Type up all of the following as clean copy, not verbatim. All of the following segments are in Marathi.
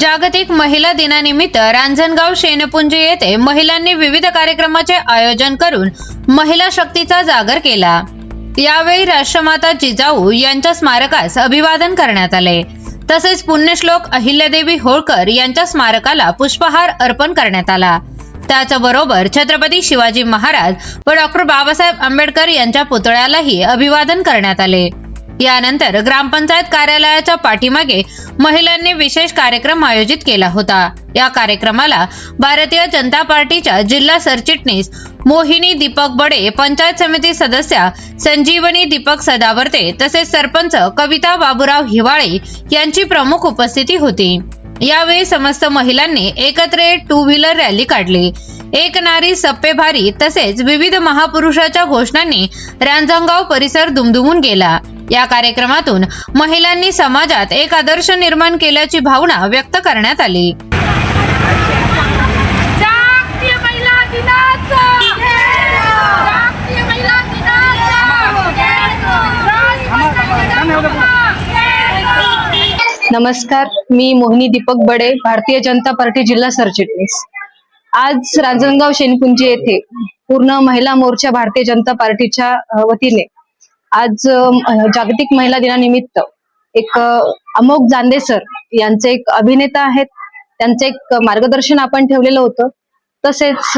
जागतिक महिला दिनानिमित्त रांजणगाव शेनपुंजी येथे महिलांनी विविध कार्यक्रमाचे आयोजन करून महिला शक्तीचा जागर केला। यावेळी राष्ट्रमाता जिजाऊ यांच्या स्मारकास अभिवादन करण्यात आले। तसेच पुण्यश्लोक अहिल्यादेवी होळकर यांच्या स्मारकाला पुष्पहार अर्पण करण्यात आला। त्याचबरोबर छत्रपती शिवाजी महाराज व डॉक्टर बाबासाहेब आंबेडकर यांच्या पुतळ्यालाही अभिवादन करण्यात आले। यानंतर ग्रामपंचायत कार्यालयाच्या पाठीमागे महिलांनी विशेष कार्यक्रम आयोजित केला होता। या कार्यक्रमाला भारतीय जनता पार्टीच्या जिल्हा सरचिटणीस मोहिनी दीपक बडे, पंचायत समिती सदस्या संजीवनी दीपक सदावर्ते तसेच सरपंच कविता बाबूराव हिवाळे यांची प्रमुख उपस्थिती होती। यावेळी समस्त महिलांनी एकत्र टू व्हीलर रॅली काढली। एक नारी सप्पे भारी तसेच विविध महापुरुषाच्या घोषणांनी रांजणगाव परिसर दुमदुमून गेला। या कार्यक्रमातून महिलांनी समाजात एक आदर्श निर्माण केल्याची भावना व्यक्त करण्यात आली। नमस्कार, मी मोहिनी दीपक बडे, भारतीय जनता पार्टी जिल्हा सरचिटणीस। आज रांजणगाव शेनपुंजी येथे पूर्ण महिला मोर्चा भारतीय जनता पार्टीच्या वतीने आज जागतिक महिला दिनानिमित्त एक अमोघ जांदे सर यांचे एक अभिनेता आहेत, त्यांचे एक मार्गदर्शन आपण ठेवलेलं होतं। तसेच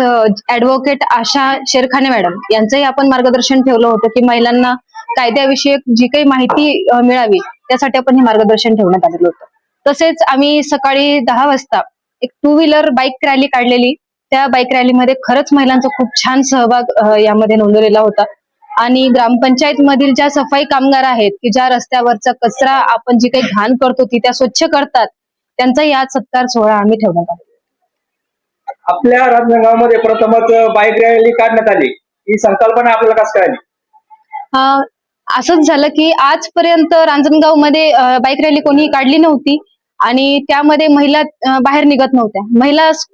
ऍडव्होकेट आशा शेरखाने मॅडम यांचंही आपण मार्गदर्शन ठेवलं होतं की महिलांना कायद्याविषयक जी काही माहिती मिळावी त्यासाठी आपण हे मार्गदर्शन ठेवण्यात आलेलं होतं। तसेच आम्ही सकाळी 10 वाजता एक टू व्हीलर बाईक रॅली काढलेली। त्या बाईक रॅलीमध्ये खरंच महिलांचा खूप छान सहभाग यामध्ये नोंदवलेला होता आणि ग्रामपंचायत मधील ज्या सफाई कामगार आहेत की ज्या रस्त्यावरचा कचरा आपण जी काही घाण करतो ती त्या स्वच्छ करतात, त्यांचाही आज सत्कार सोहळा आम्ही ठेवण्यात आला। आपल्या रांजणगावमध्ये प्रथमच बाईक रॅली काढण्यात आली, ही संकल्पना आपल्याला कसं कळली? असंच झालं की आजपर्यंत रांजणगाव मध्ये बाईक रॅली कोणी काढली नव्हती आणि त्यामध्ये महिला बाहेर निघत नव्हत्या।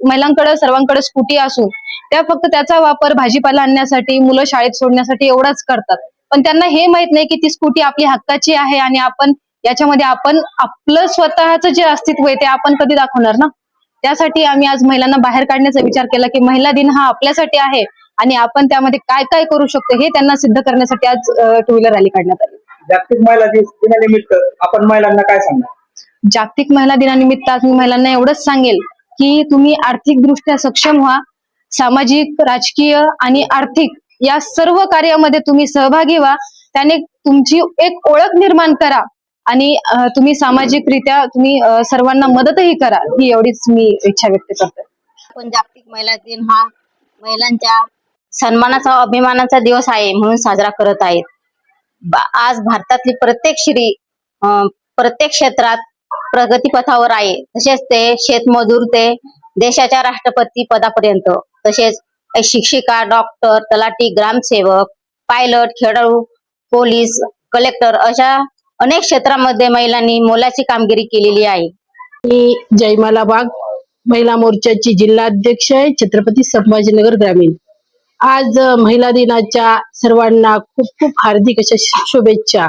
महिलांकडे सर्वांकडे स्कूटी असून त्या फक्त त्याचा वापर भाजीपाला आणण्यासाठी, मुलं शाळेत सोडण्यासाठी एवढाच करतात। पण त्यांना हे माहित नाही की ती स्कूटी आपली हक्काची आहे आणि आपण याच्यामध्ये आपलं स्वतःचं जे अस्तित्व आहे ते आपण कधी दाखवणार ना। त्यासाठी आम्ही आज महिलांना बाहेर काढण्याचा विचार केला की महिला दिन हा आपल्यासाठी आहे आणि आपण त्यामध्ये काय काय करू शकतो हे त्यांना सिद्ध करण्यासाठी आज टू व्हीलर रॅली काढण्यात आली। जागतिक महिला दिनानिमित्त आपण महिलांना काय सांगणार? जागतिक महिला दिनानिमित्त आज मी महिलांना एवढंच सांगेल की तुम्ही आर्थिकदृष्ट्या सक्षम व्हा, सामाजिक, राजकीय आणि आर्थिक या सर्व कार्यामध्ये तुम्ही सहभागी व्हा। त्याने तुमची एक ओळख निर्माण करा आणि तुम्ही सामाजिकरित्या तुम्ही सर्वांना मदतही करा, ही एवढीच मी इच्छा व्यक्त करते। पण जागतिक महिला दिन हा महिलांच्या सन्मानाचा, अभिमानाचा दिवस आहे म्हणून साजरा करत आहेत। आज भारतातली प्रत्येक स्त्री प्रत्येक क्षेत्रात प्रगतीपथावर आहे। तसेच ते शेतमजूर ते देशाच्या राष्ट्रपती पदापर्यंत, तसेच शिक्षिका, डॉक्टर, तलाठी, ग्रामसेवक, पायलट, खेळाडू, पोलीस, कलेक्टर अशा अनेक क्षेत्रामध्ये महिलांनी मोलाची कामगिरी केलेली आहे। मी जयमाला वाघ, महिला मोर्चाची जिल्हा अध्यक्ष आहे, छत्रपती संभाजीनगर ग्रामीण। आज महिला दिनाच्या सर्वांना खूप खूप हार्दिक अशा शुभेच्छा।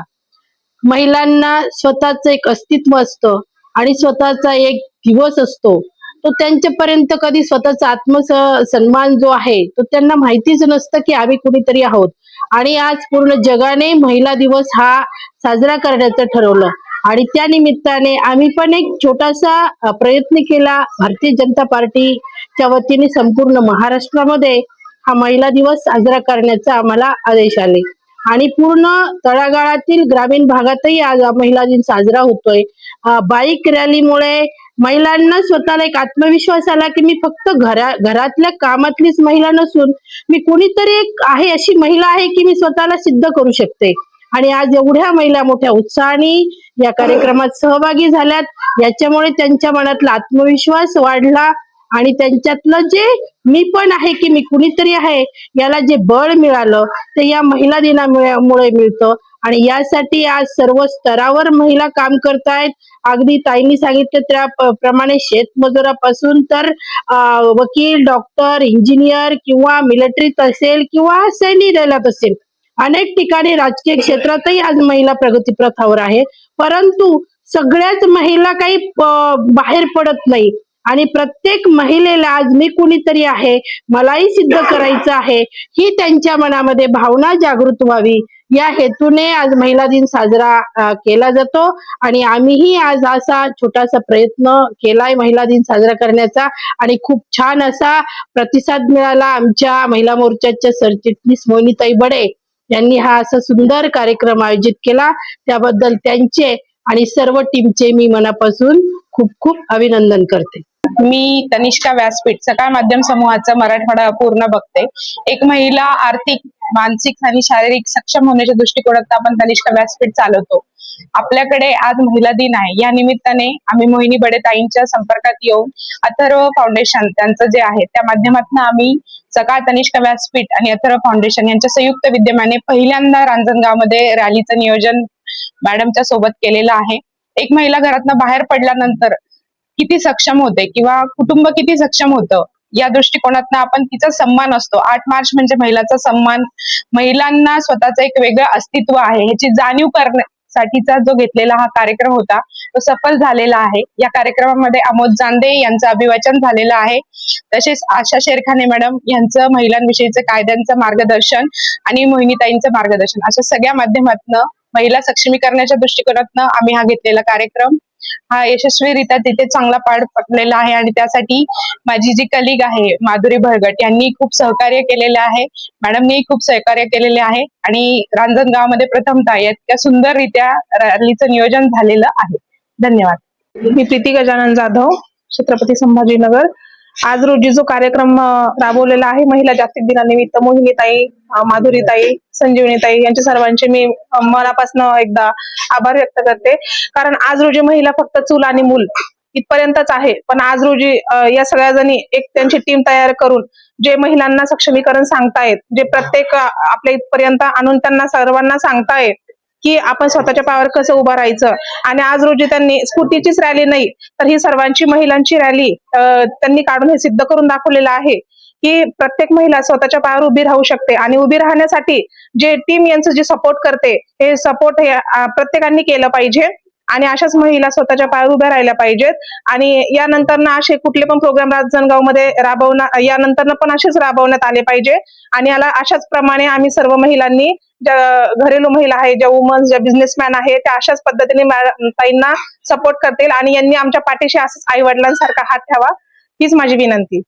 महिलांना स्वतःच एक अस्तित्व असतं आणि स्वतःचा एक दिवस असतो, तो त्यांच्यापर्यंत कधी स्वतःचा आत्मसन्मान जो आहे तो त्यांना माहितीच नसतं की आम्ही कुणीतरी आहोत। आणि आज पूर्ण जगाने महिला दिवस हा साजरा करण्याचं ठरवलं आणि त्या निमित्ताने आम्ही पण एक छोटासा प्रयत्न केला। भारतीय जनता पार्टीच्या वतीने संपूर्ण महाराष्ट्रामध्ये हा महिला दिवस साजरा करण्याचा आम्हाला आदेश आले आणि पूर्ण तळागाळातील ग्रामीण भागातही आज महिला दिन साजरा होतोय। बाईक रॅलीमुळे महिलांना स्वतःला एक आत्मविश्वास आला की मी फक्त घरातल्या कामातलीच महिला नसून मी कुणीतरी एक आहे, अशी महिला आहे की मी स्वतःला सिद्ध करू शकते। आणि आज एवढ्या महिला मोठ्या उत्साहाने या कार्यक्रमात सहभागी झाल्यात, याच्यामुळे त्यांच्या मनातला आत्मविश्वास वाढला आणि त्यांच्यातलं जे मी पण आहे की मी कुणीतरी आहे याला जे बळ मिळालं ते या महिला दिनामुळे मिळतं। आणि यासाठी आज सर्व स्तरावर महिला काम करतायत। अगदी ताईंनी सांगितलं त्याप्रमाणे शेतमजुरापासून तर वकील, डॉक्टर, इंजिनियर किंवा मिलिटरीत असेल किंवा सैन्य दलात असेल, अनेक ठिकाणी राजकीय क्षेत्रातही आज महिला प्रगतीपथावर आहे। परंतु सगळ्याच महिला काही बाहेर पडत नाही आणि प्रत्येक महिलेला आज मी कुणीतरी आहे, मलाही सिद्ध करायचं आहे, ही त्यांच्या मनामध्ये भावना जागृत व्हावी या हेतूने आज महिला दिन साजरा केला जातो आणि आम्हीही आज असा छोटासा प्रयत्न केलाय महिला दिन साजरा करण्याचा आणि खूप छान असा प्रतिसाद मिळाला. आमच्या महिला मोर्चाच्या सरचिटणीस मोहिनीताई बडे यांनी हा असा सुंदर कार्यक्रम आयोजित केला, त्याबद्दल त्यांचे आणि सर्व टीमचे मी मनापासून खूप खूप अभिनंदन करते. मी तनिष्का व्यासपीठ सकाळ माध्यम समूहाचा मराठवाडा पूर्ण बघते. एक महिला आर्थिक, मानसिक आणि शारीरिक सक्षम होण्याच्या दृष्टिकोनात आपण तनिष्का व्यासपीठ चालवतो. आपल्याकडे आज महिला दिन आहे, या निमित्ताने आम्ही मोहिनी बडे ताईंच्या संपर्कात येऊन अथर्व फाउंडेशन त्यांचं जे आहे त्या माध्यमातून आम्ही सकाळ तनिष्का व्यासपीठ आणि अथर्व फाउंडेशन यांच्या संयुक्त विद्यमाने पहिल्यांदा रांजणगावमध्ये रॅलीचं नियोजन मॅडमच्या सोबत केलेलं आहे. एक महिला घरातनं बाहेर पडल्यानंतर किती सक्षम होते किंवा कुटुंब किती सक्षम होतं या दृष्टिकोनातनं आपण तिचा सन्मान असतो. 8 मार्च म्हणजे महिलाचा सन्मान, महिलांना स्वतःचं एक वेगळं अस्तित्व आहे ह्याची जाणीव करण्यासाठीचा जो घेतलेला हा कार्यक्रम होता तो सफल झालेला आहे. या कार्यक्रमामध्ये अमोद जांदे यांचं अभिवाचन झालेलं आहे. तसेच आशा शेरखाने मॅडम यांचं महिलांविषयीचं कायद्यांचं मार्गदर्शन आणि मोहिनीताईंचं मार्गदर्शन अशा सगळ्या माध्यमातून महिला सक्षमीकरणाच्या दृष्टिकोनातनं आम्ही हा घेतलेला कार्यक्रम हा यशस्वीरित्या तिथे चांगला पार पडलेला आहे आणि त्यासाठी माझी जी कलिग आहे माधुरी भरगट यांनी खूप सहकार्य केलेले आहे, मॅडमनी खूप सहकार्य केलेले आहे आणि रांजणगावमध्ये प्रथमतः इतक्या सुंदररित्या रॅलीचं नियोजन झालेलं आहे. धन्यवाद. मी प्रीती गजानन जाधव, छत्रपती संभाजीनगर. आज रोजी जो कार्यक्रम राबवलेला आहे महिला जागतिक दिनानिमित्त, मोहिनीताई, माधुरीताई, संजीवनीताई यांच्या सर्वांचे मी मनापासून एकदा आभार व्यक्त करते. कारण आज रोजी महिला फक्त चूल आणि मूल इथपर्यंतच आहे, पण आज रोजी या सगळ्या जणी एक त्यांची टीम तयार करून जे महिलांना सक्षमीकरण सांगतायत, जे प्रत्येक आपल्या इथपर्यंत आणून त्यांना सर्वांना सांगतायत की आपण स्वतःच्या पायावर कसं उभं राहायचं. आणि आज रोजी त्यांनी स्फूर्तीचीच रॅली नाही तर ही सर्वांची महिलांची रॅली त्यांनी काढून हे सिद्ध करून दाखवलेलं आहे की प्रत्येक महिला स्वतःच्या पायावर उभी राहू शकते. आणि उभी राहण्यासाठी जे टीम यांचं जे सपोर्ट करते हे सपोर्ट हे प्रत्येकाने केलं पाहिजे आणि अशाच महिला स्वतःच्या पायावर उभ्या राहिल्या पाहिजेत. आणि यानंतर ना असे कुठले पण प्रोग्राम रांजणगावमध्ये यानंतर पण असेच राबवण्यात आले पाहिजे. आणि याला अशाच प्रमाणे आम्ही सर्व महिलांनी, ज्या घरेलू महिला आहे, ज्या वुमन्स, ज्या बिझनेसमॅन आहे, त्या अशाच पद्धतीने ताईंना सपोर्ट करतील आणि यांनी आमच्या पाठीशी असंच आई वडिलांसारखा हात ठेवा, हीच माझी विनंती.